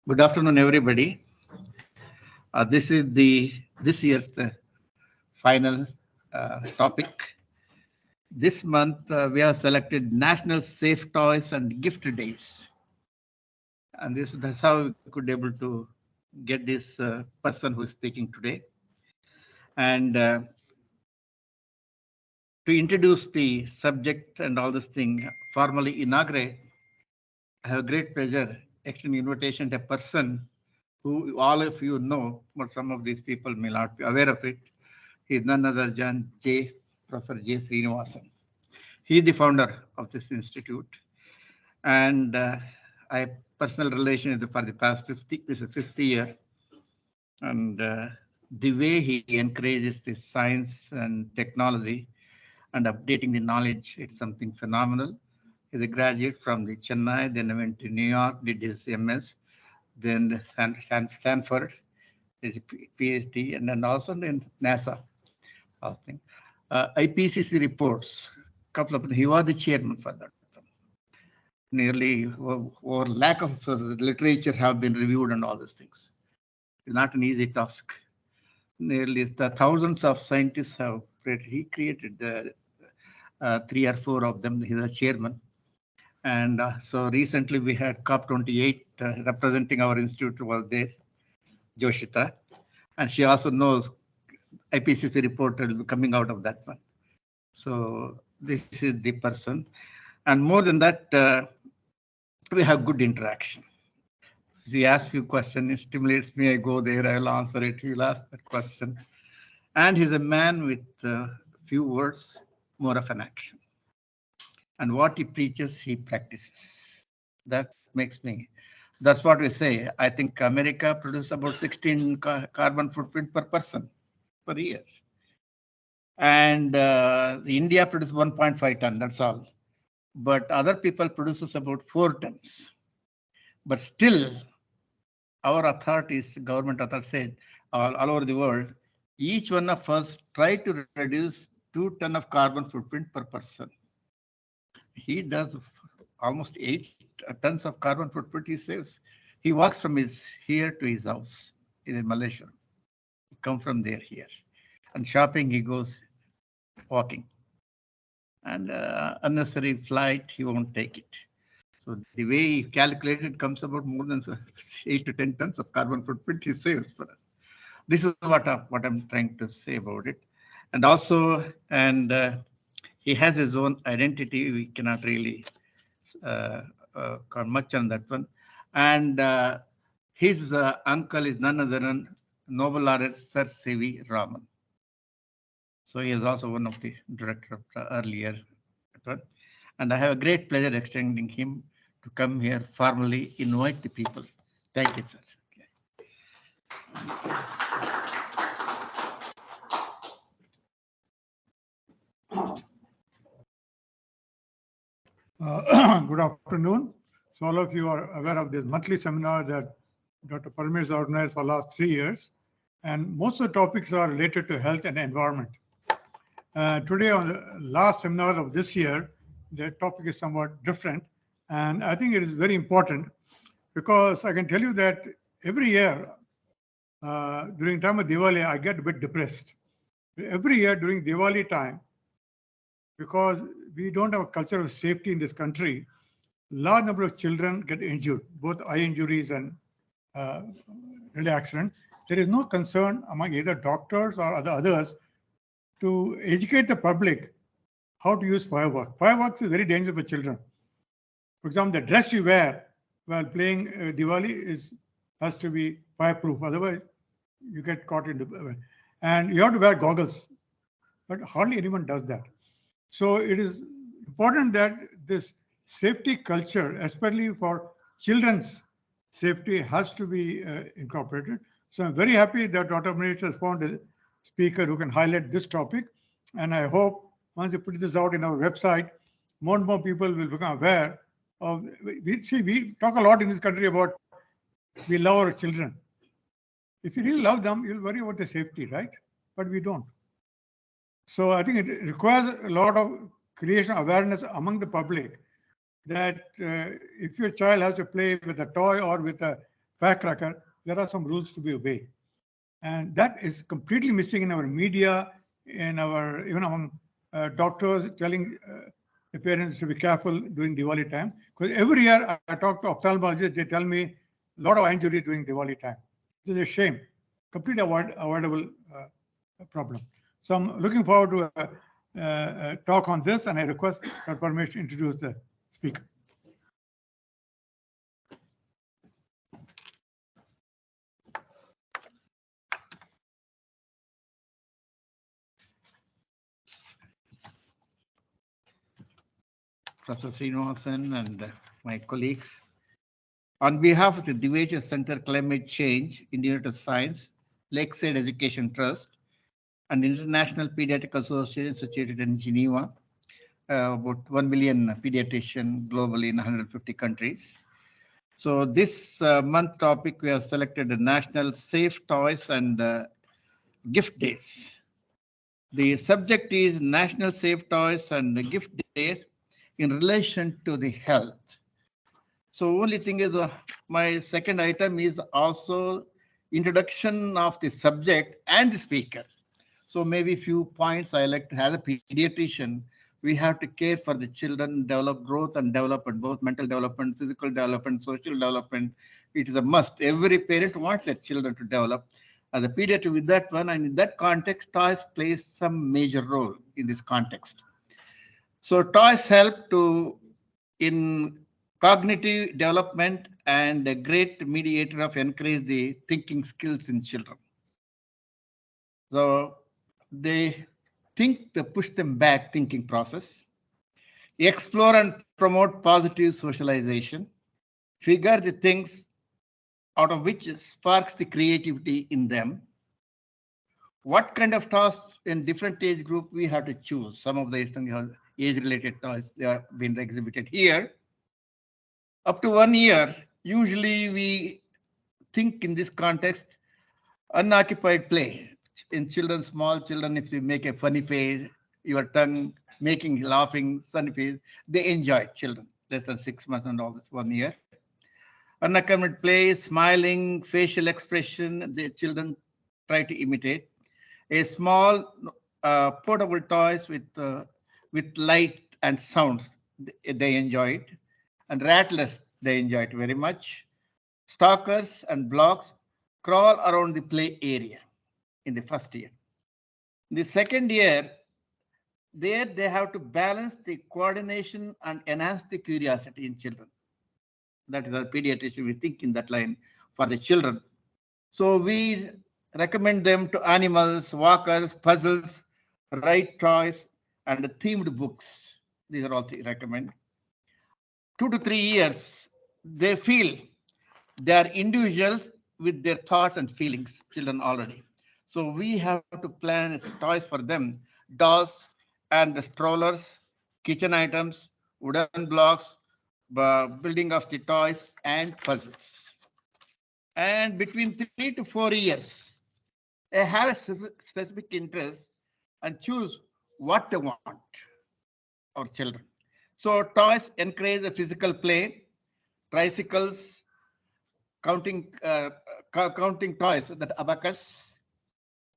Good afternoon, everybody. This is this year's final topic. This month we have selected National Safe Toys and Gift Days, and that's how we could able to get this person who is speaking today. And to introduce the subject and all this thing, formally inaugurate, I have a great pleasure extending invitation to a person who all of you know, but some of these people may not be aware of it. He is none other than Professor J. Srinivasan. He is the founder of this institute, and I have personal relation for the past 50. This is 50 year, and the way he encourages the science and technology and updating the knowledge, it's something phenomenal. He's a graduate from the Chennai, then went to New York, did his MS, then Stanford, his PhD, and then also in NASA. IPCC reports, couple of he was the chairman for that. Nearly over lack of literature have been reviewed and all these things. It's not an easy task. Nearly the thousands of scientists have created. He created the 3 or 4 of them. He's a chairman. And so recently we had COP28 representing our institute was there, Joshita. And she also knows IPCC report will be coming out of that one. So this is the person. And more than that, we have good interaction. If he asks few questions, it stimulates me, I go there, I'll answer it, he'll ask that question. And he's a man with few words, more of an action. And what he preaches, he practices. That makes me, that's what we say. I think America produces about 16 carbon footprint per person per year. And India produces 1.5 ton, that's all. But other people produces about 4 tons. But still, our authorities, government authorities said all over the world, each one of us try to reduce 2 tons of carbon footprint per person. He does almost 8 tons of carbon footprint he saves. He walks from his here to his house in Malaysia. He come from there here. And shopping, he goes walking. And unnecessary flight, he won't take it. So the way he calculated comes about more than 8 to 10 tons of carbon footprint he saves for us. This is what I'm trying to say about it. And also, he has his own identity. We cannot really comment much on that one. And his uncle is none other than Nobel laureate Sir C.V. Raman. So he is also one of the director of the earlier one. And I have a great pleasure extending him to come here formally invite the people. Thank you, sir. Good afternoon. So all of you are aware of this monthly seminar that Dr. Parmir has organized for the last 3 years. And most of the topics are related to health and environment. Today on the last seminar of this year, the topic is somewhat different. And I think it is very important because I can tell you that every year during time of Diwali, I get a bit depressed. Every year during Diwali time, because we don't have a culture of safety in this country, large number of children get injured, both eye injuries and really accident. There is no concern among either doctors or others to educate the public how to use fireworks. Fireworks is very dangerous for children. For example, the dress you wear while playing Diwali has to be fireproof. Otherwise, you get caught in the... And you have to wear goggles. But hardly anyone does that. So it is important that this safety culture, especially for children's safety, has to be incorporated. So I'm very happy that Dr. Manish has found a speaker who can highlight this topic. And I hope once you put this out in our website, more and more people will become aware of... We talk a lot in this country about we love our children. If you really love them, you'll worry about their safety, right? But we don't. So I think it requires a lot of creation of awareness among the public that if your child has to play with a toy or with a firecracker, there are some rules to be obeyed. And that is completely missing in our media, in our, even among doctors telling the parents to be careful during Diwali time. Because every year I talk to ophthalmologists, they tell me a lot of injury during Diwali time. This is a shame, completely avoidable problem. So I'm looking forward to a talk on this, and I request Dr. Parmesh to introduce the speaker. Professor Srinivasan and my colleagues. On behalf of the DCCC Center Climate Change, Institute of Science, Lakeside Education Trust, and International Pediatric Association situated in Geneva, about 1 million pediatricians globally in 150 countries. So this month topic, we have selected the National Safe Toys and Gift Days. The subject is National Safe Toys and Gift Days in relation to the health. So only thing is my second item is also introduction of the subject and the speaker. So maybe a few points I like to, as a pediatrician, we have to care for the children, develop growth and development, both mental development, physical development, social development. It is a must. Every parent wants their children to develop. As a pediatrician with that one, and in that context, toys plays some major role in this context. So toys help to in cognitive development and a great mediator of encourage the thinking skills in children. So they think, they push them back thinking process, explore and promote positive socialization, figure the things out of which sparks the creativity in them. What kind of tasks in different age group we have to choose? Some of the age-related toys, they are being exhibited here. Up to 1 year, usually we think in this context, unoccupied play. In children, small children, if you make a funny face, your tongue making laughing, funny face, they enjoy it, children, less than 6 months and all this 1 year. Unaccompanied play, smiling, facial expression, the children try to imitate. A small portable toys with light and sounds, they enjoy it. And rattlers, they enjoy it very much. Stalkers and blocks crawl around the play area in the first year. In the second year, there they have to balance the coordination and enhance the curiosity in children. That is our pediatrician, we think in that line for the children. So we recommend them to animals, walkers, puzzles, write toys, and themed books. These are all the recommend. 2 to 3 years, they feel they are individuals with their thoughts and feelings, children already. So we have to plan toys for them, dolls and strollers, kitchen items, wooden blocks, building of the toys and puzzles. And between 3 to 4 years, they have a specific interest and choose what they want, our children. So toys encourage a physical play, tricycles, counting toys, that abacus,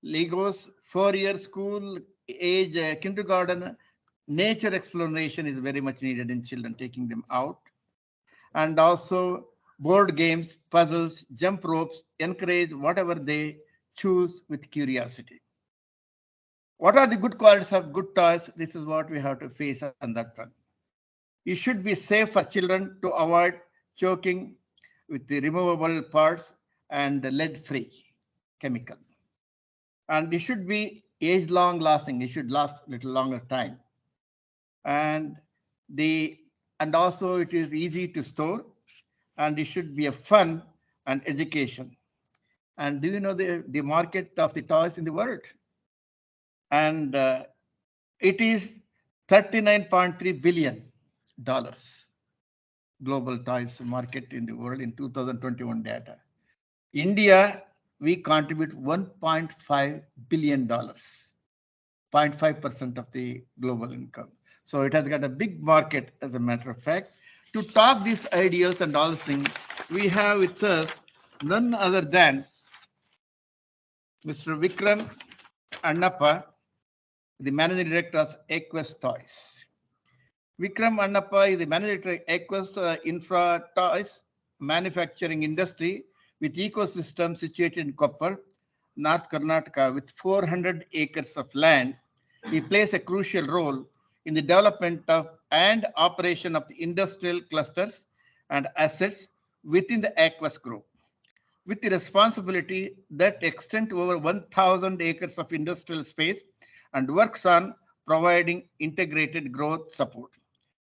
Legos, 4-year school age, kindergarten, nature exploration is very much needed in children, taking them out. And also board games, puzzles, jump ropes, encourage whatever they choose with curiosity. What are the good qualities of good toys? This is what we have to face on that front. It should be safe for children to avoid choking with the removable parts and lead-free chemical. And it should be age-long lasting. It should last a little longer time. And also it is easy to store, and it should be a fun and education. And do you know the market of the toys in the world? And it is $39.3 billion global toys market in the world in 2021 data. India, we contribute $1.5 billion, 0.5% of the global income. So it has got a big market, as a matter of fact. To talk these ideals and all things, we have with us none other than Mr. Vikram Annappa, the Managing Director of Equest Toys. Vikram Annappa is the Managing Director of Equest Infra Toys manufacturing industry with ecosystem situated in Koppal, North Karnataka, with 400 acres of land. He plays a crucial role in the development of and operation of the industrial clusters and assets within the Equest Group, with the responsibility that extend to over 1,000 acres of industrial space and works on providing integrated growth support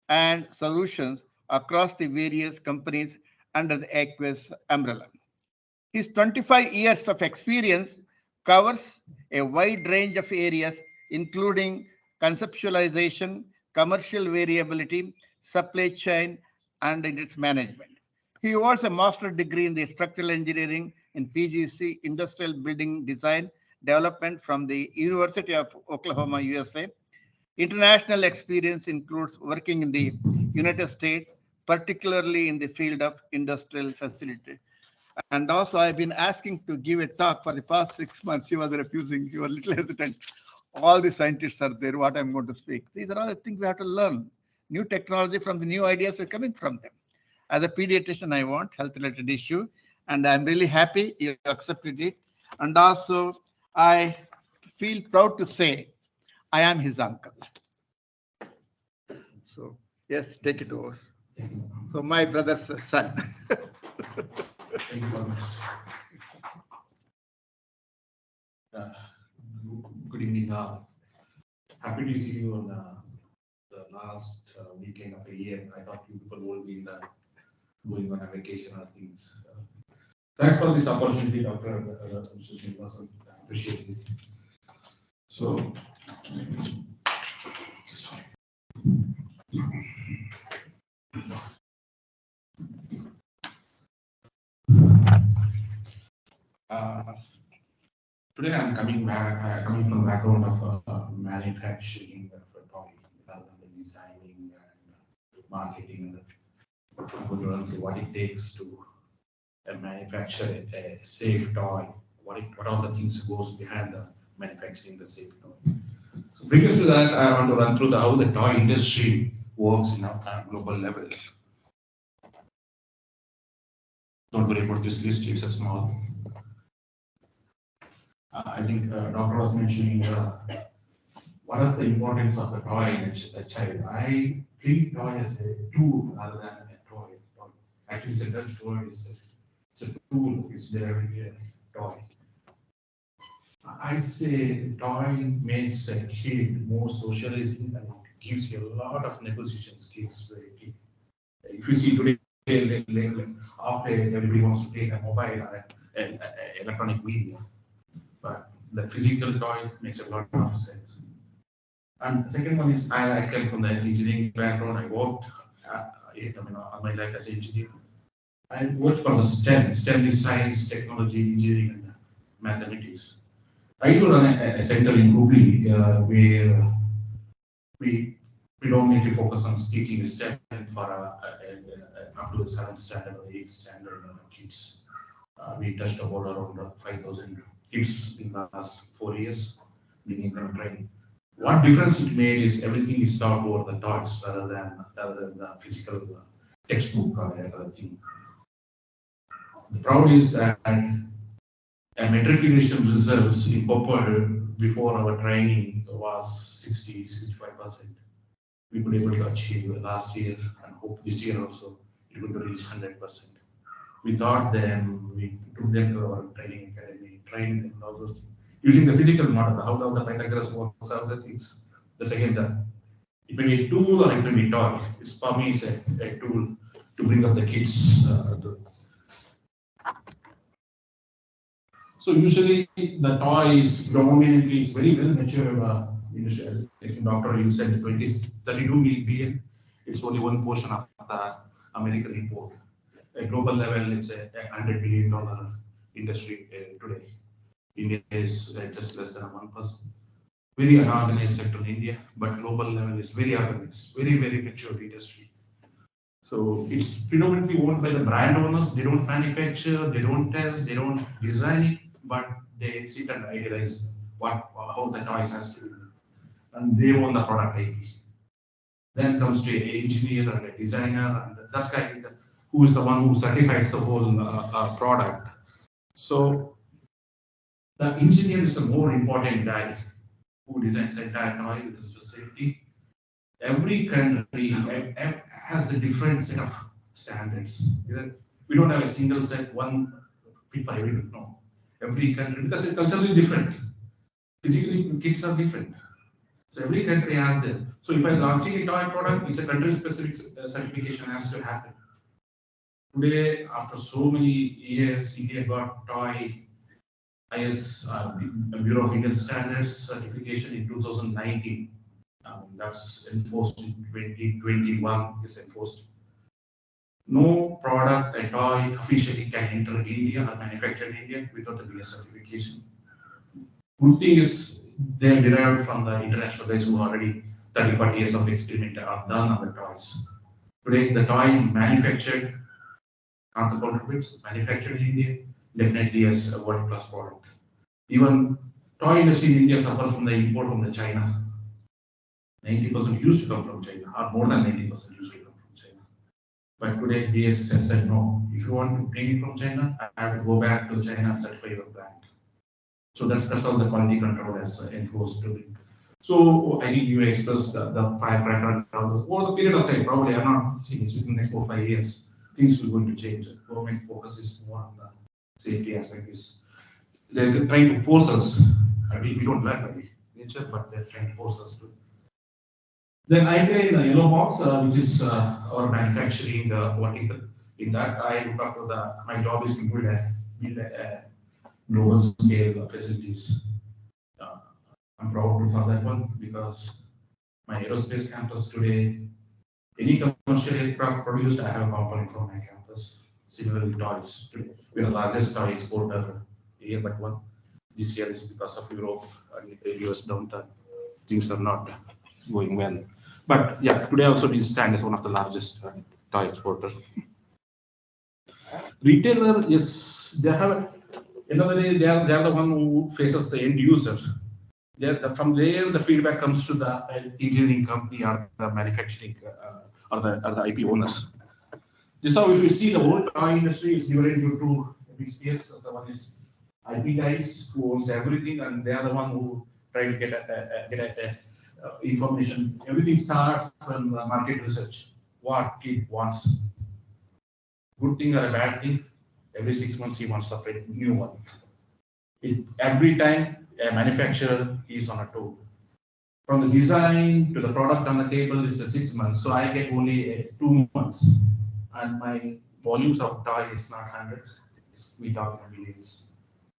and solutions across the various companies under the Equest umbrella. His 25 years of experience covers a wide range of areas, including conceptualization, commercial variability, supply chain, and in its management. He holds a master's degree in the structural engineering in PGC, Industrial Building Design Development from the University of Oklahoma, USA. International experience includes working in the United States, particularly in the field of industrial facility. And also, I've been asking to give a talk for the past 6 months. He was refusing. He was a little hesitant. All the scientists are there, what I'm going to speak. These are all the things we have to learn. New technology from the new ideas are coming from them. As a pediatrician, I want health-related issue, and I'm really happy you accepted it. And also, I feel proud to say I am his uncle. So, yes, take it over. So, my brother's son. Thank you very much. Good evening. Happy to see you on the last weekend of the year. I thought you people will be going on a vacation or things. Thanks for this opportunity, Dr. Mr. Srinivasan. I appreciate it. So, sorry. Today I'm coming from the background of manufacturing for toy, rather than the designing and marketing. I'm going to run through what it takes to manufacture a safe toy. What all the things goes behind the manufacturing the safe toy. So previous to that, I want to run through how the toy industry works in a global level. Don't worry about this list; it's a small. I think Doctor was mentioning what is the importance of the toy in a child. I treat toy as a tool rather than a toy. Actually, it's a Dutch word. It's a tool. It's derived toy. I say toy makes a kid more socializing and gives you a lot of negotiation skills for a kid. If you see today, after everybody wants to take a mobile or an electronic media. But the physical toy makes a lot of sense. And the second one is I came from the engineering background. I worked all my life as an engineer. I worked for the STEM. STEM is science, technology, engineering, and mathematics. I do run a center in Hubli where we predominantly focus on teaching STEM for up to 7th standard or 8th standard kids. We touched about around 5,000 kids in the last 4 years, being training. What difference it made is everything is taught over the toys rather than the physical textbook or other thing. The problem is that matriculation results in Koppal before our training was 60-65%. We were able to achieve last year and hope this year also it will reach 100%. We thought them, we took them to our training academy, trained them, and all those things. Using the physical model, how the Pythagoras works, other things. That's again it may be a tool or it may be a toy. It's for me, it's a tool to bring up the kids. So usually the toy is predominantly very well mature industry. Like Doctor, you said 32 billion. It's only one portion of the American import. At global level, it's a $100 billion industry today. India is just less than 1%. Very unorganized sector in India, but global level is very organized, very mature industry. So it's predominantly owned by the brand owners. They don't manufacture, they don't test, they don't design it, but they sit and idealize how the toys has to be. And they own the product IP. Then comes to an engineer and a designer, and that's guy who is the one who certifies the whole product. So the engineer is a more important guy who designs the entire toy with safety. Every country has a different set of standards. We don't have a single set, one fit for everyone. No, every country, because it's culturally different. Physically, kids are different. So every country has them. So if I'm launching a toy product, it's a country-specific certification has to happen. Today, after so many years, India got toy IS Bureau of Indian Standards certification in 2019. That's enforced in 2021. Is enforced. No product, a toy officially can enter India or manufactured in India without the BS certification. Good thing is they are derived from the international guys who already 30-40 years of experiment are done on the toys. Today, the toy manufactured, not the counterfeits, manufactured in India, definitely as a world-class product. Even toy industry in India suffer from the import from the China. 90% used to come from China, or more than 90% used to come from China. But today, BS has said no. If you want to bring it from China, I have to go back to China and certify your plant. So that's how the quality control has enforced to it. So I think you expressed the firecracker over the period of time. Probably I'm not seeing it in the next 4 or 5 years. Things will going to change. The government focus is more on the safety aspect. They're trying to force us. I mean, we don't learn by nature, but they're trying to force us to. Then I play in the yellow box, which is our manufacturing vertical. In that, I look after my job is to build a global scale facilities. I'm proud for that one because my aerospace campus today, any commercial aircraft produced, I have a component from my campus. Similarly, toys today, we are the largest toy exporter here, but one this year is because of Europe and the US downturn. Things are not going well. But yeah, today also we stand as one of the largest toy exporters. Retailer is they have another day they are the one who faces the end user. From there the feedback comes to the engineering company or the manufacturing or the IP owners. This is how if you see the whole toy industry is divided into two big spheres. So one is IP guys who owns everything, and they are the one who try to get information. Everything starts from the market research. What kid wants? Good thing or a bad thing? Every 6 months he wants to separate new one. Every time a manufacturer is on a tool. From the design to the product on the table is a 6 months. So I get only 2 months. And my volumes of toy is not hundreds. We talk in millions.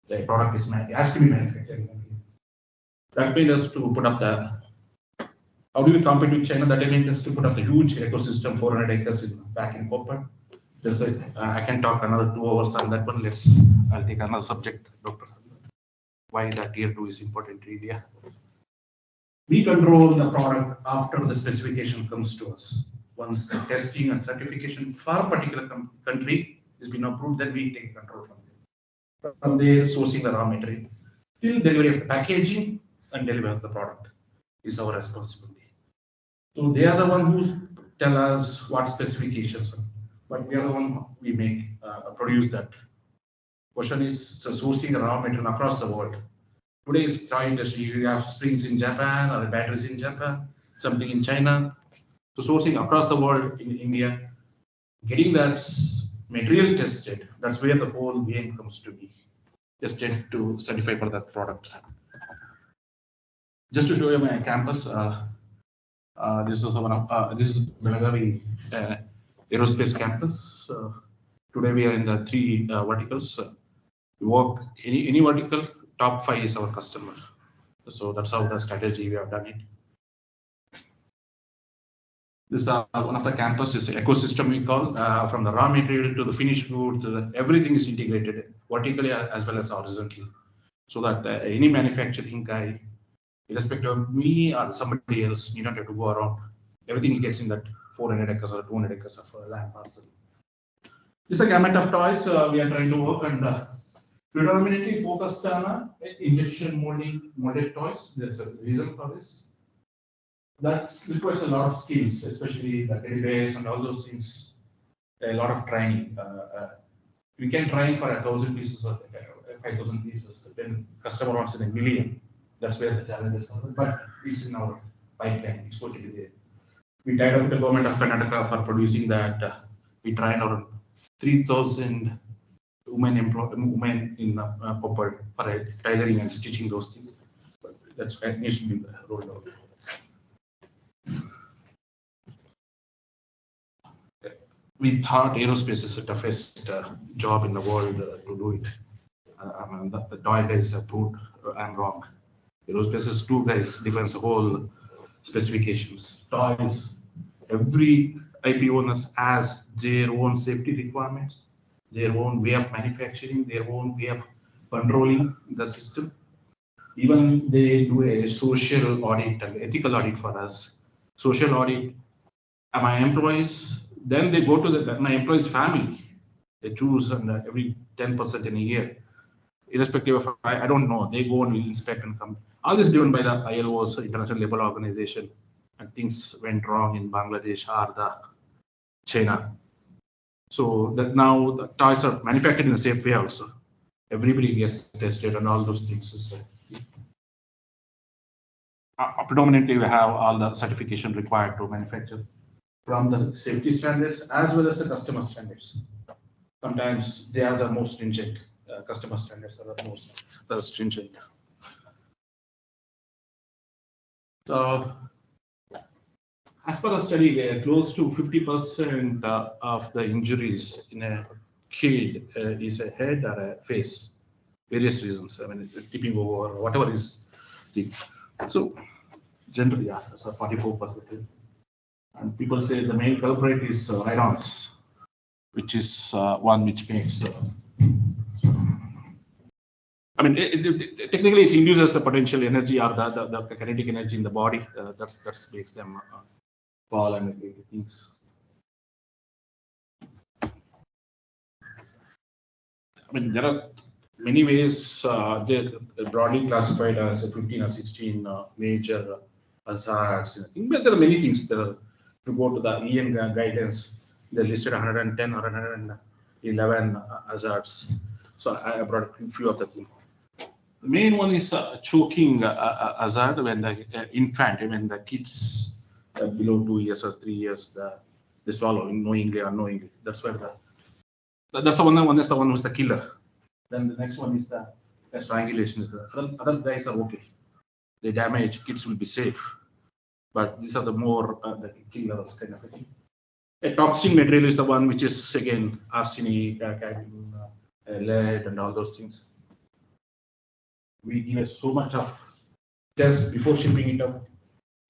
The product has to be manufactured. That made us to put up how do we compete with China? That made us to put up the huge ecosystem, 400 acres back in Koppal. I can talk another 2 hours on that one. I'll take another subject, Dr. Why the tier 2 is important in India. We control the product after the specification comes to us. Once the testing and certification for a particular country has been approved, then we take control from there. From there, sourcing the raw material till delivery of the packaging and delivery of the product is our responsibility. So they are the one who tell us what specifications, but we are the one we produce that. Question is sourcing the raw material across the world. Today's toy industry, you have springs in Japan or batteries in Japan, something in China. So sourcing across the world in India, getting that material tested, that's where the whole game comes to be. Tested to certify for that product. Just to show you my campus, this is Belagavi aerospace campus. Today we are in the 3 verticals. We work any vertical, top 5 is our customer. So that's how the strategy we have done it. This is one of the campuses ecosystem we call, from the raw material to the finished goods, everything is integrated vertically as well as horizontally. So that any manufacturing guy, irrespective of me or somebody else, you don't have to go around. Everything gets in that 400 acres or 200 acres of land parcel. This is a gamut of toys we are trying to work and predominantly focused on injection molded toys. There's a reason for this. That requires a lot of skills, especially the teddy bears and all those things. A lot of training. We can train for 1,000 pieces or 5,000 pieces. Then customer wants in 1,000,000. That's where the challenges are. But it's in our pipeline. It's going to be there. We tied up with the government of Karnataka for producing that. We trained around 3,000 women in Koppal for tailoring and stitching those things. But that needs to be rolled out. We thought aerospace is the toughest job in the world to do it. The toy guys have proved I'm wrong. Aerospace is two guys, defines the whole specifications. Toys, every IP owners has their own safety requirements, their own way of manufacturing, their own way of controlling the system. Even they do a social audit, an ethical audit for us. Social audit, my employees, then they go to my employees' family. They choose and every 10% in a year. Irrespective of, I don't know, they go and will inspect and come. All this driven by the ILO's International Labour Organization, and things went wrong in Bangladesh or the China. So that now the toys are manufactured in a safe way also. Everybody gets tested and all those things. Predominantly, we have all the certification required to manufacture from the safety standards as well as the customer standards. Sometimes they are the most stringent. Customer standards are the most stringent. So, as per the study, close to 50% of the injuries in a kid is a head or a face. Various reasons. I mean, tipping over, or whatever is the. So, generally, yeah, that's a 44%. And people say the main culprit is ride-ons, which is one which makes. I mean, technically, it induces the potential energy or the kinetic energy in the body. That makes them fall and things. I mean, there are many ways they're broadly classified as 15 or 16 major hazards. But there are many things that are, to go to the EN guidance, they listed 110 or 111 hazards. So I brought a few of the things. The main one is choking hazard when the infant, when the kids below 2 years or 3 years, they swallow knowingly or unknowingly. That's where that's the one is the one who's the killer. Then the next one is the strangulation. Other guys are okay. They damage, kids will be safe. But these are the more the killers kind of a thing. A toxic material is the one which is again arsenic, cadmium, lead, and all those things. We give so much of tests before shipping it out.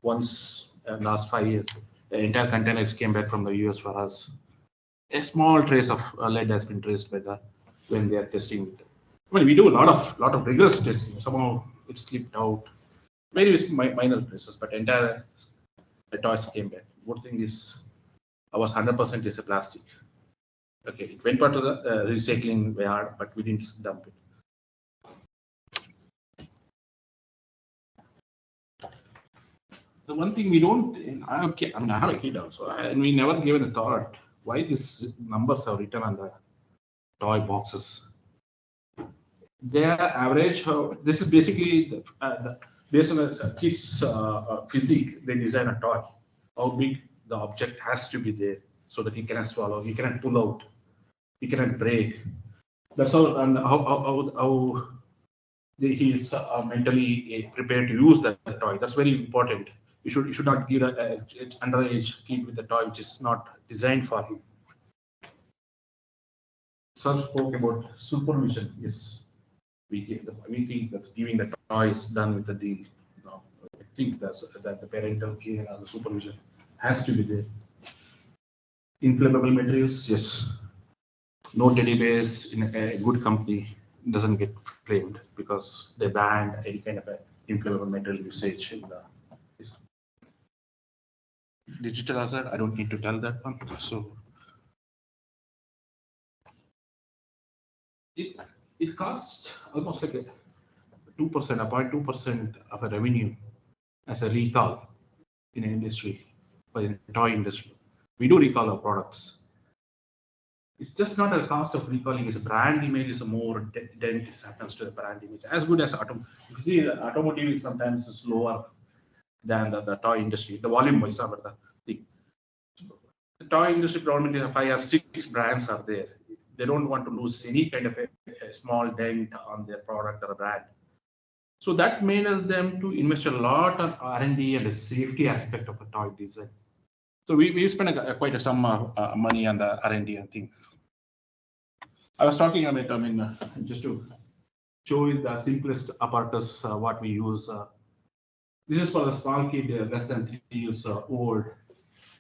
Once last 5 years, the entire containers came back from the US for us. A small trace of lead has been traced by when they are testing it. I mean, we do a lot of rigorous testing. Somehow it slipped out. Various minor traces, but entire toys came back. Good thing is, our 100% is a plastic. Okay, it went part to the recycling yard, but we didn't dump it. The one thing we don't, I have a kid also, and we never given a thought why these numbers are written on the toy boxes. Their average, this is basically based on the kid's physique, they design a toy. How big the object has to be there so that he cannot swallow, he cannot pull out, he cannot break. That's all, and how he is mentally prepared to use that toy. That's very important. You should not give an underage kid with a toy which is not designed for him. Sir spoke about supervision. Yes, we think that giving the toy is done with the deal. No, I think that the parental care and the supervision has to be there. Inflammable materials, yes. No teddy bears in a good company doesn't get flamed because they banned any kind of inflammable material usage in the. digital asset, I don't need to tell that one. So it costs almost like a 2%, a 0.2% of a revenue as a recall in an industry, for the toy industry. We do recall our products. It's just not a cost of recalling, it's a brand image is a more dent happens to the brand image. As good as you see, the automotive is sometimes slower than the toy industry. The volume wise, the toy industry probably 5 or 6 brands are there. They don't want to lose any kind of a small dent on their product or a brand. So that made us them to invest a lot on R&D and the safety aspect of the toy design. So we spent quite some money on the R&D and things. I was talking about, just to show you the simplest apparatus, what we use. This is for the small kid, less than 3 years old.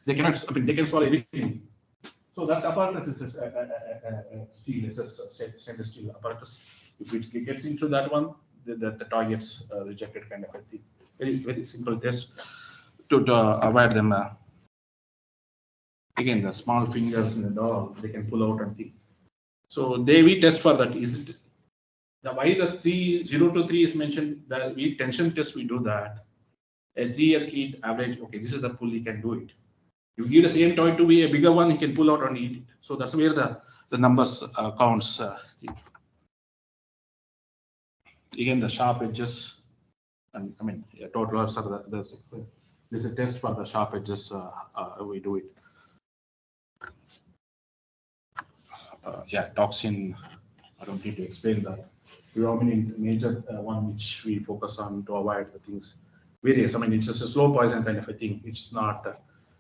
They cannot, they can swallow anything. So that apparatus is steel, it's a stainless steel apparatus. If it gets into that one, the toy gets rejected, kind of a thing. Very simple test to avoid them. Again, the small fingers in the doll, they can pull out and think. So we test for that. Is it why the 0 to 3 is mentioned? That we tension test, we do that. A 3-year kid average, okay, this is the pull, he can do it. You give the same toy to be a bigger one, he can pull out and eat it. So that's where the numbers counts. Again, the sharp edges, and toddlers are there's a test for the sharp edges. We do it. Toxin. I don't need to explain that. We have many major one which we focus on to avoid the things. Various. It's just a slow poison kind of a thing. It's not.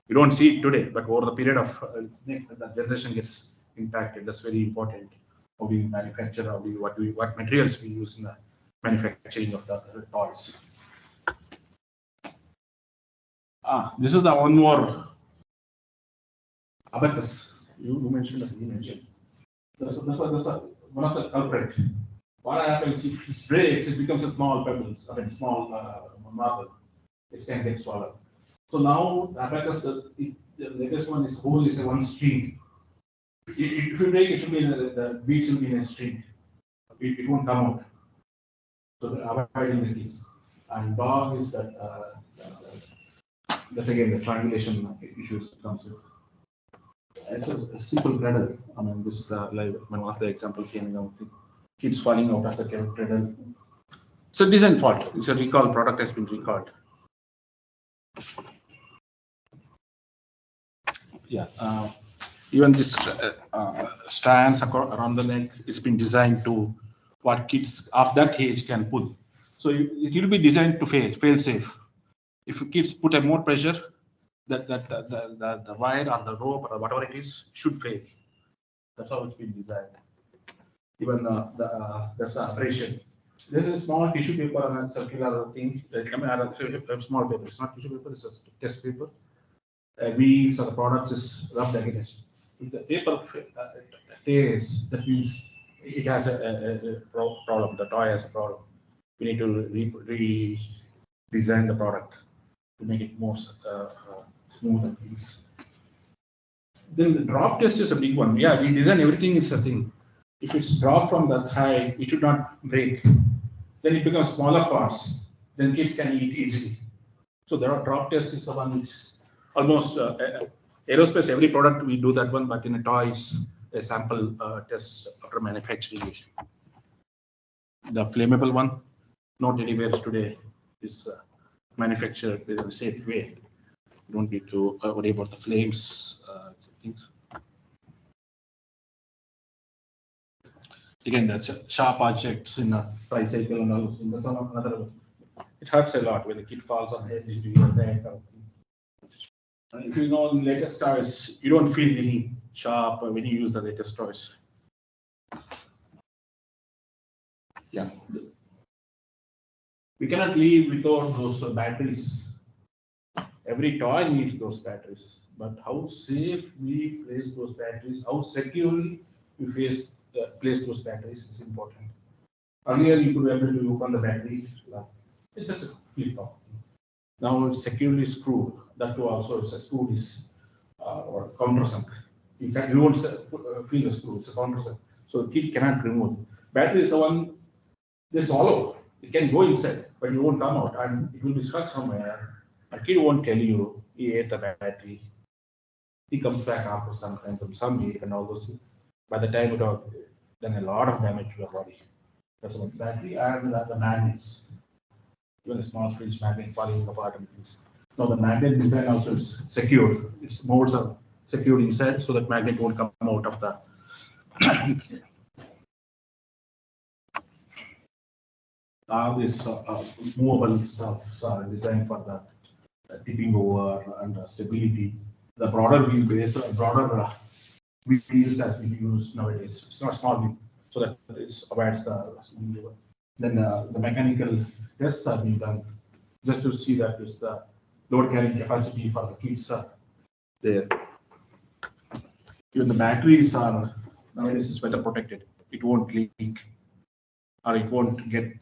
You don't see it today, but over the period of the generation gets impacted. That's very important. How we manufacture, what materials we use in the manufacturing of the toys. This is the one more abacus. You mentioned that. You mentioned. That's one of the culprit. What happens if it breaks? It becomes a small pebbles. Small marble. It can get swallowed. So now the abacus, the latest one is whole is a one string. If you break, it should be the beads will be in a string. It won't come out. So avoiding the keys. And dog is that. That's again the triangulation issues comes with. It's a simple cradle. This one of the examples came out. Kids falling out of the cradle. It's a design fault. It's a recall. Product has been recalled. Even this strands around the neck, it's been designed to what kids of that age can pull. So it will be designed to fail safe. If kids put a more pressure, the wire or the rope or whatever it is should fail. That's how it's been designed. Even there's an abrasion. This is a small tissue paper and a circular thing. A small paper. It's not tissue paper. It's a test paper. Weaves or the product is rubbed against. If the paper tears, that means it has a problem. The toy has a problem. We need to redesign the product to make it more smooth and easy. Then the drop test is a big one. We design everything is a thing. If it's dropped from that high, it should not break. Then it becomes smaller parts. Then kids can eat easily. So there are drop tests is the one which almost aerospace, every product we do that one, but in a toys, a sample test after manufacturing. The flammable one, not anywhere today, is manufactured in a safe way. You don't need to worry about the flames things. Again, that's sharp objects in a tricycle and all those things. That's another. It hurts a lot when the kid falls on the head into your neck. If you know the latest toys, you don't feel any sharp when you use the latest toys. We cannot live without those batteries. Every toy needs those batteries, but how safe we place those batteries, how securely we place those batteries is important. Earlier, you could be able to open the battery, it just flip off. Now it's securely screwed. That too also is a screw is or countersunk. You won't feel the screw, it's a countersunk. So the kid cannot remove. Battery is the one they swallow. It can go inside, but it won't come out, and it will be stuck somewhere. A kid won't tell you he ate the battery. He comes back after some time from some week and all those things. By the time it has done a lot of damage to your body. That's about battery and the magnets. Even a small fridge magnet falling apart and things. Now the magnet design also is secure. Its modes are secured inside, so that magnet won't come out of the. All these movable stuff are designed for the tipping over and stability. The broader wheelbase, broader wheels has been used nowadays. It's not small wheel, so that it avoids the. Then the mechanical tests are being done just to see that it's the load carrying capacity for the kids there. Even the batteries are nowadays is better protected. It won't leak or it won't get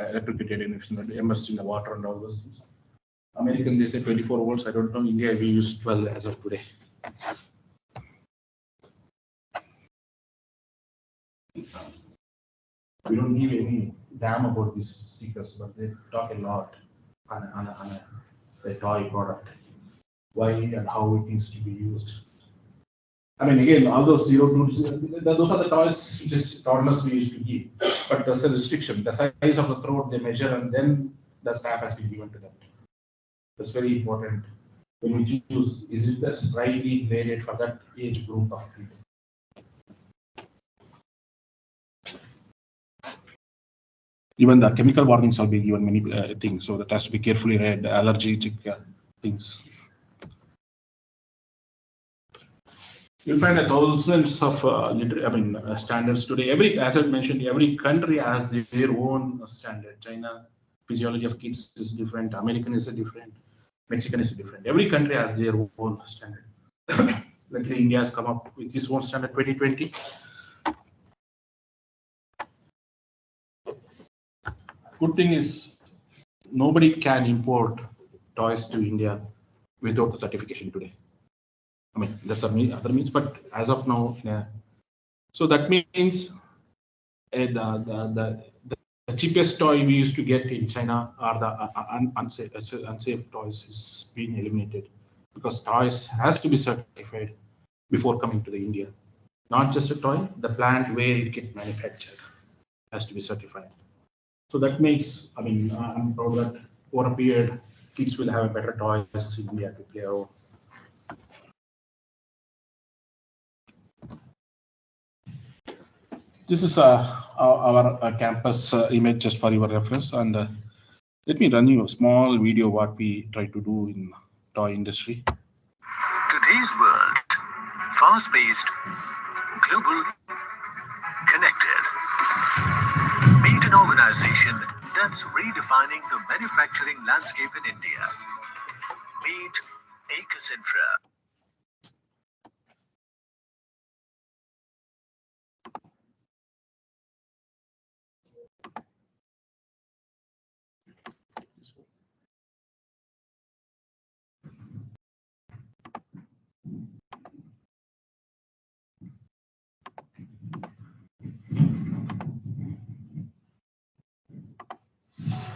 electrocuted and it's not immersed in the water and all those things. American, they say 24 volts. I don't know. India, we use 12 as of today. We don't give any damn about these stickers, but they talk a lot on a toy product. Why and how it needs to be used. I mean, again, all those 0 to those are the toys just toddlers we used to give, but there's a restriction. The size of the throat they measure, and then the strap has to be given to them. That's very important. When we choose, is it that's rightly graded for that age group of people? Even the chemical warnings will be given many things, so that has to be carefully read. Allergic things. You'll find thousands of standards today. As I mentioned, every country has their own standard. China, physiology of kids is different. American is different. Mexican is different. Every country has their own standard. Like India has come up with its own standard 2020. Good thing is nobody can import toys to India without the certification today. I mean, there's other means, but as of now, yeah. So that means the cheapest toy we used to get in China are the unsafe toys is being eliminated because toys has to be certified before coming to the India. Not just a toy, the plant where it gets manufactured has to be certified. So that makes, I'm proud that over a period, kids will have a better toys in India to play around. This is our campus image just for your reference, and let me run you a small video what we try to do in toy industry. Today's world, fast-paced, global, connected. Meet an organization that's redefining the manufacturing landscape in India. Meet Ecocentra.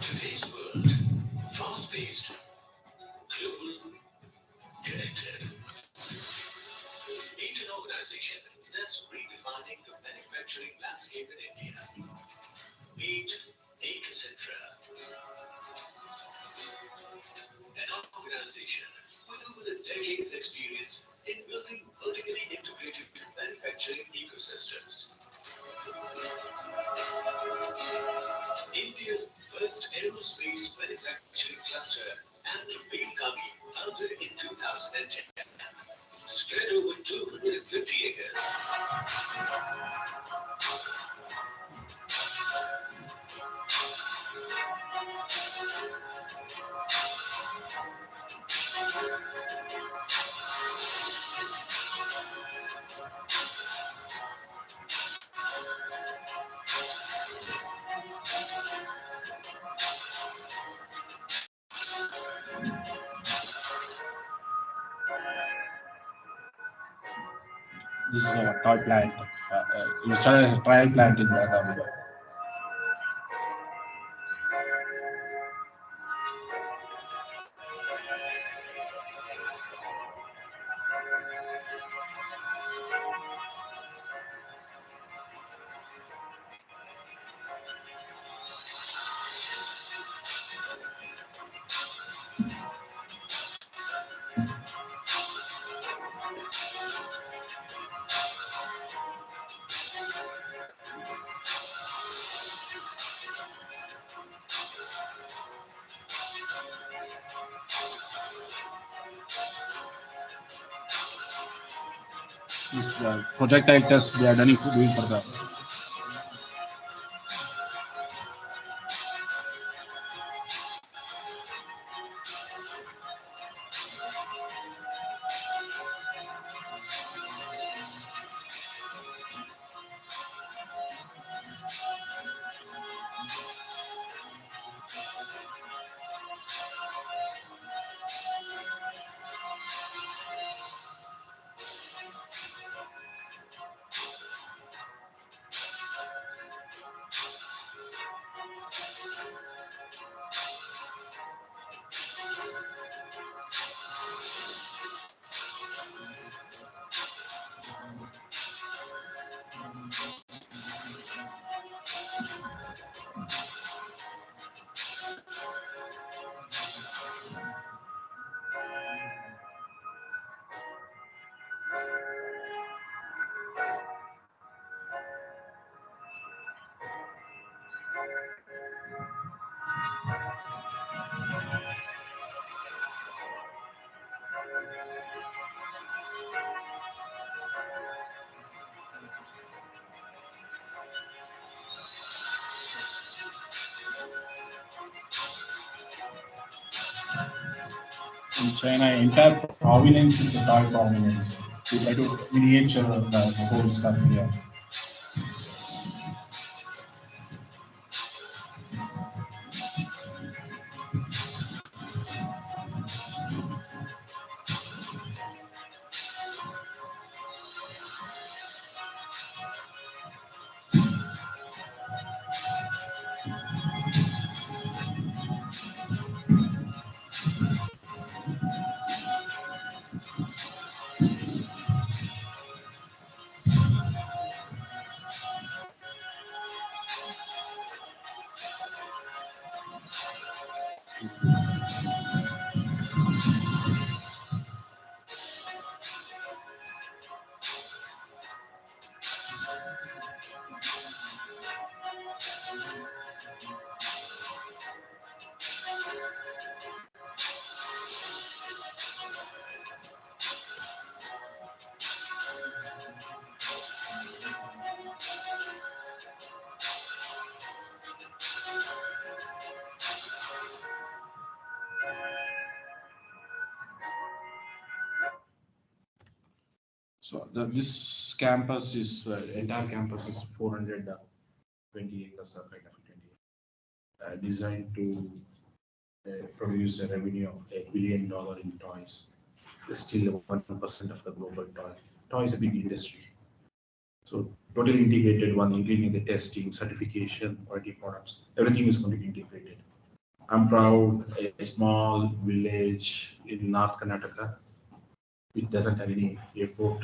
Today's world, fast-paced, global, connected. Meet an organization that's redefining the manufacturing landscape in India. Meet Ecocentra. An organization with over a decade's experience in building vertically integrated manufacturing ecosystems. India's first aerospace manufacturing cluster and Belgavi, founded in 2010, spread over 250 acres. This is our toy plant. We started a trial plant in Belgaum. This projectile test we are doing for the. In China, entire provenance is a toy provenance. We try to miniature the whole stuff here. So this campus is entire campus is 420 acres of kind of 20, designed to produce a revenue of $1 billion in toys. It's still 1% of the global toy. Toy is a big industry. So totally integrated one, including the testing, certification, quality products. Everything is going to be integrated. I'm proud a small village in North Karnataka. It doesn't have any airport,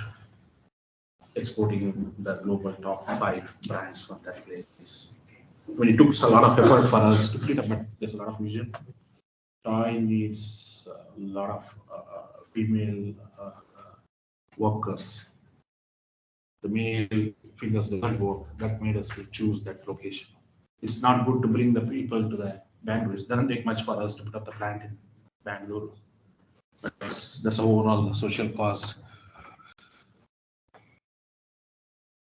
exporting the global top 5 brands from that place. When it took a lot of effort for us to put it up, but there's a lot of vision. Toy needs a lot of female workers. The male figures doesn't work. That made us to choose that location. It's not good to bring the people to the Bangalore. It doesn't take much for us to put up the plant in Bangalore. But that's overall social cost.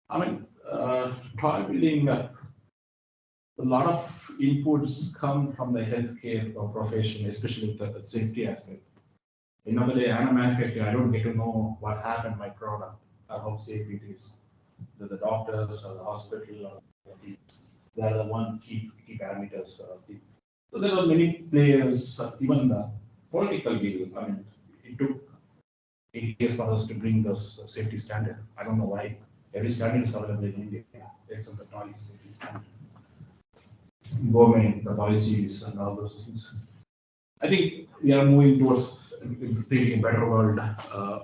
I mean, toy building, a lot of inputs come from the healthcare profession, especially the safety aspect. Another day, I'm a manufacturer, I don't get to know what happened to my product or how safe it is. The doctors or the hospital or they are the one key parameters. So there are many players, even the political will. I mean, it took 8 years for us to bring those safety standard. I don't know why. Every standard is available in India. It's on the technology safety standard. Government, the policies and all those things. I think we are moving towards creating a better world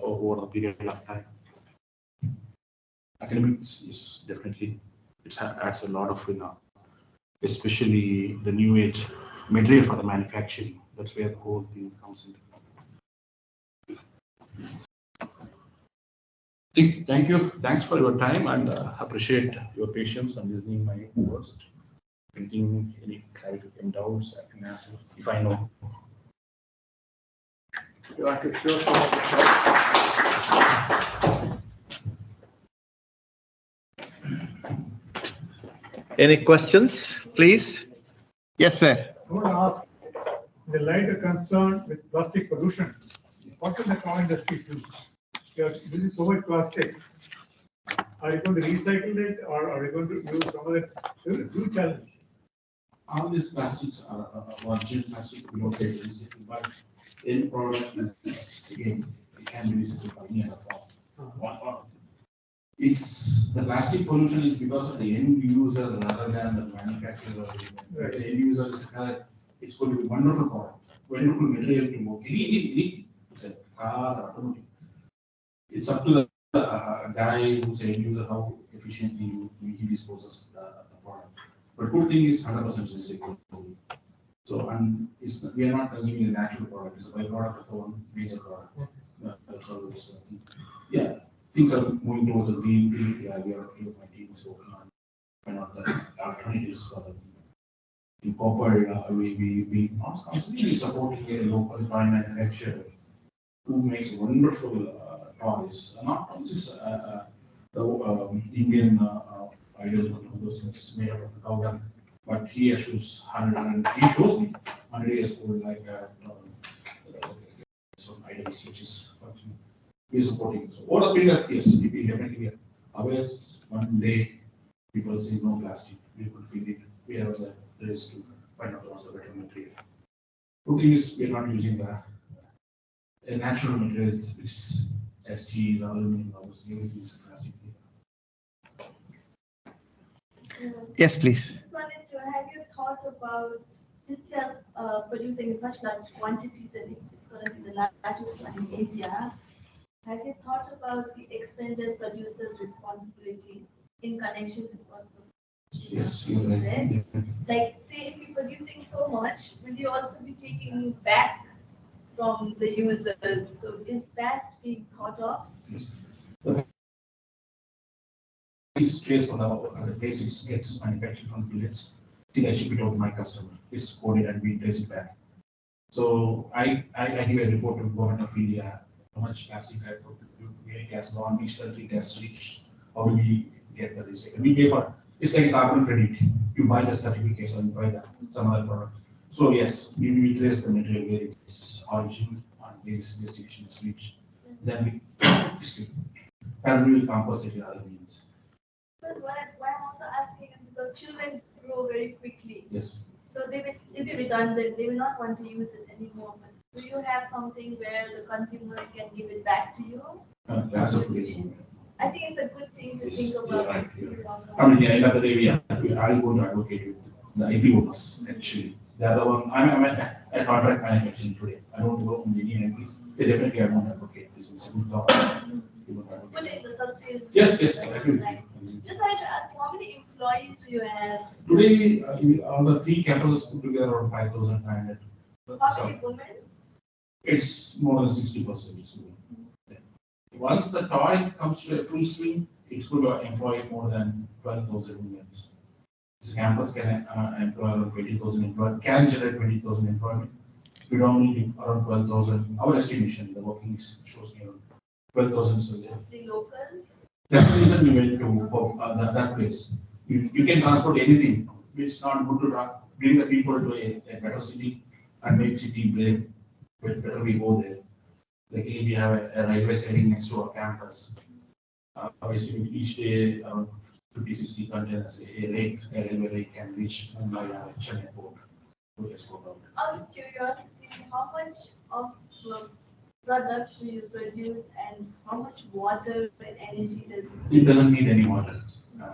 over the period of time. Academics is definitely, it adds a lot of, especially the new age material for the manufacturing. That's where the whole thing comes in. Thank you. Thanks for your time and appreciate your patience and listening my words. Anything, any clarification, doubts, I can answer if I know. You want to show some of the slides? Any questions, please? Yes, sir. I want to ask, in the light of concern with plastic pollution, what will the car industry do? You are using so much plastic. Are you going to recycle it or are you going to use some of it? Do challenge. All these plastics are original plastic, we don't take recycling, but any product is, again, it can be recycled by any other form. It's the plastic pollution is because of the end user rather than the manufacturer. Right. The end user is it's going to be wonderful product, wonderful material to work. Anything, it's a car, automotive. It's up to the guy who's a end user how efficiently he disposes the product. But good thing is 100% recyclable. So, and we are not consuming a natural product, it's a byproduct of our major product. That's all this thing. Yeah, things are moving towards the green. Yeah, my team is working on one of the alternatives for the in copper. We are constantly supporting a local toy manufacturer who makes wonderful toys. Not toys, it's the Indian idol, those made out of the cow dung. But he assures 100, he shows me 100 years old, like some idols, which is what we are supporting. So, over the period of years, we definitely are aware. One day, people say no plastic, we could feel it. We have the risk to find out what's the better material. Good thing is, we are not using the natural materials, which is steel, aluminum, those everything is plastic. Yes, please. Just wanted to, have you thought about, since you're producing in such large quantities and it's going to be the largest one in India, have you thought about the extended producer's responsibility in connection with what Yes, you you're right. said? Yeah. Like, say, if you're producing so much, will you also be taking back from the users? So is that being thought of? Yes. This trace for the place it gets manufactured from billets till I ship it out to my customer. It's coded and we trace it back. So I give a report to the government of India how much plastic I put, where it has gone, which country it has reached, how do we get the recycle. We pay for it's like carbon credit. You buy the certificates or you buy some other product. So yes, we trace the material where it is origin and where its destination is reached. Then we will compensate in other means. Because why I'm also asking is because children grow very quickly. Yes. So they'll be redundant. They will not want to use it anymore. But do you have something where the consumers can give it back to you? As of today. I think it's a good thing to Yes, think you're about. right. I mean, at the end of the day, I'm going to advocate with the IP owners actually. The other one, I'm a contract manufacturing today. I don't work on any MPs. They definitely I won't advocate this. It's a good thought. Put in the sustainable. Yes, I agree with you. Just wanted to ask, how many employees do you have? Today, all the three campuses put together around 5,500. How many women? It's more than 60%. Once the toy comes to a full swing, it's going to employ more than 12,000 women. This campus can employ around 20,000 employees, can generate 20,000 employment. Predominantly around 12,000. Our estimation, the working shows me around 12,000 soldiers. Mostly local. That's the reason we went to that place. You can transport anything. It's not good to bring the people to a better city and make city brave. But better we go there. Like we have a railway siding next to our campus. Obviously, each day around 50-60 containers, a railway rake can reach Mumbai and Chennai port to export out. Out of curiosity, how much of products do you produce and how much water and energy does It doesn't need any water.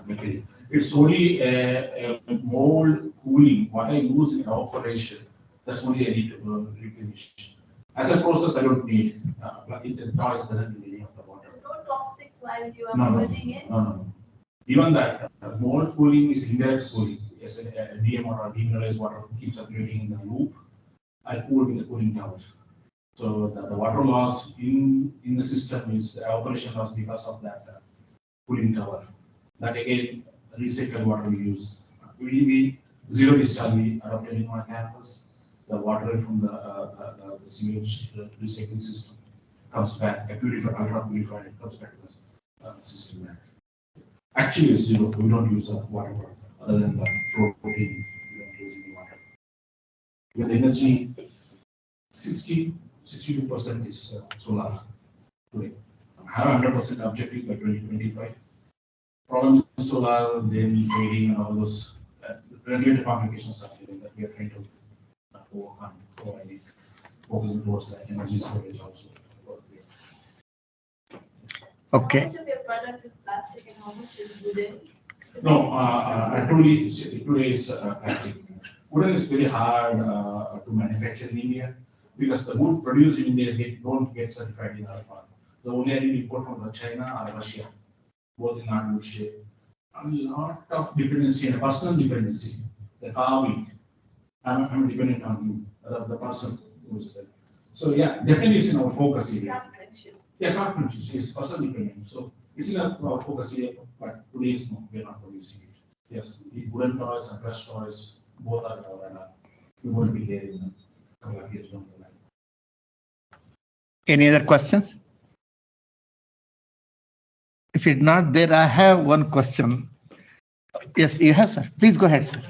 Material. It's only a mold cooling. What I use in operation, that's only I need to replenish. As a process, I don't need. The toys doesn't need any of the water. no toxics while you are No, putting it? no. Even that mold cooling is indirect cooling. As a DM or demineralized water keeps circulating in the loop, I cool with the cooling tower. So the water loss in the system is operation loss because of that cooling tower. That again, recycled water we use. We zero discharge we adopted in our campus. The water from the sewage recycling system comes back, purified, ultra purified, it comes back to the system back. Actually, it's zero. We don't use water other than the flow protein. We don't use any water. With energy, 62% is solar today. I have 100% objective by 2025. Problem is solar, then trading and all those regulated complications are there that we are trying to overcome. So I need focusing towards the energy storage also. Okay. How much of your product is plastic and how much is wooden? No, truly, today is plastic. Wooden is very hard to manufacture in India because the wood produced in India don't get certified in our part. The only item import from China or Russia, both in not good shape. A lot of dependency and personal dependency. The carving, I'm dependent on you, the person who is there. So yeah, definitely it's in our focus area. Craftsmanship. Yeah, craftsmanship is person dependent. So it's in our focus area, but today is no, we're not producing it. Yes, the wooden toys and brush toys, both are our radar. We won't be there in a couple of years down the line. Any other questions? If it's not there, I have one question. Yes, you have, sir. Please go ahead, sir.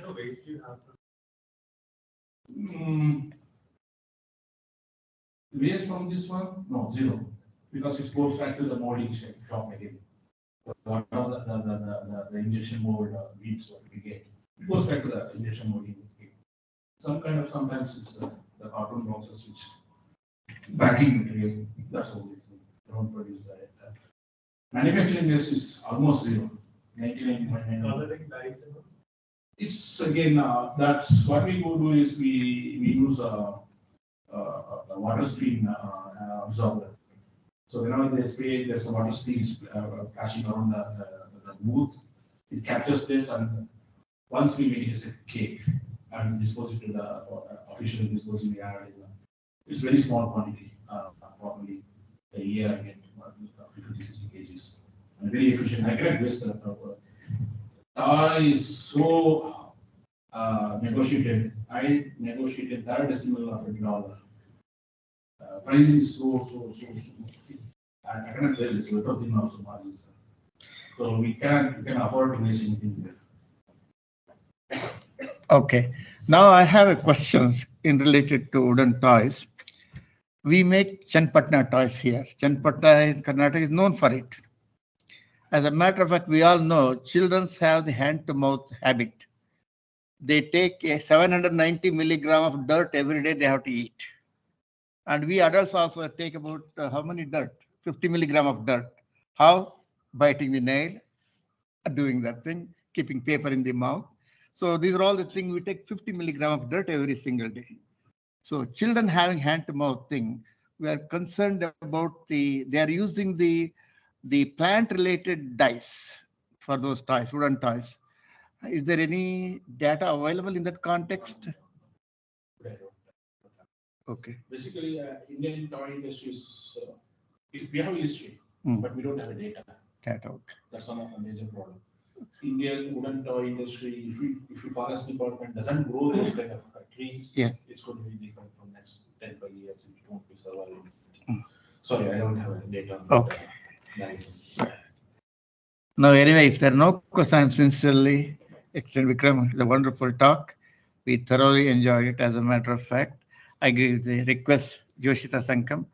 Waste from this one? No, zero. Because it goes back to the molding shop again. The injection mold beads what we get. It goes back to the injection molding. Sometimes it's the cartoon boxes which backing material. That's all. They don't produce that. Manufacturing waste is almost zero. 99.9. It's again that's what we go do is we use a water stream absorber. So whenever they spray, there's a water stream flashing around the booth. It captures this, and once we make it as a cake and dispose it to the official disposing area, it's very small quantity, probably a year I get 50-60 kgs. And very efficient. I cannot waste the toy is so negotiated. I negotiated third decimal of $1. Pricing is so. I cannot tell this without thinking also margins. So we can afford to waste anything there. Okay. Now I have a questions in related to wooden toys. We make Chanpatna toys here. Chanpatna in Karnataka is known for it. As a matter of fact, we all know children have the hand-to-mouth habit. They take a 790 milligram of dirt every day they have to eat. And we adults also take about how many dirt? 50 milligram of dirt. How? Biting the nail, doing that thing, keeping paper in the mouth. So these are all the things we take 50 milligram of dirt every single day. So children having hand-to-mouth thing, we are concerned about they are using the plant-related dyes for those toys, wooden toys. Is there any data available in that context? Okay. Basically, Indian toy industry is we have history, but we don't have a data. Okay. That's one of the major problem. Indian wooden toy industry, if the forest department doesn't grow those kind of trees, yeah, it's going to be different from next 10 years. It won't be surviving. Sorry, I don't have data. Okay. Now, anyway, if there are no questions, sincerely, Vikram, the wonderful talk. We thoroughly enjoyed it. As a matter of fact, I give the request Joshita Sankam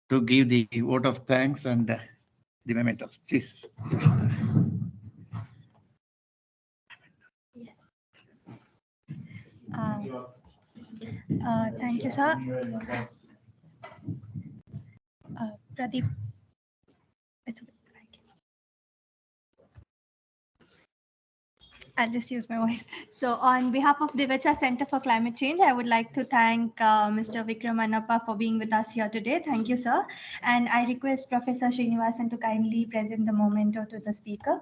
to give the vote of thanks and the mementos. Please. Yes. Thank you, sir. Pradeep. It's okay. I'll just use my voice. So on behalf of the Vicha Center for Climate Change, I would like to thank Mr. Vikram Annappa for being with us here today. Thank you, sir. And I request Professor Srinivasan to kindly present the memento to the speaker.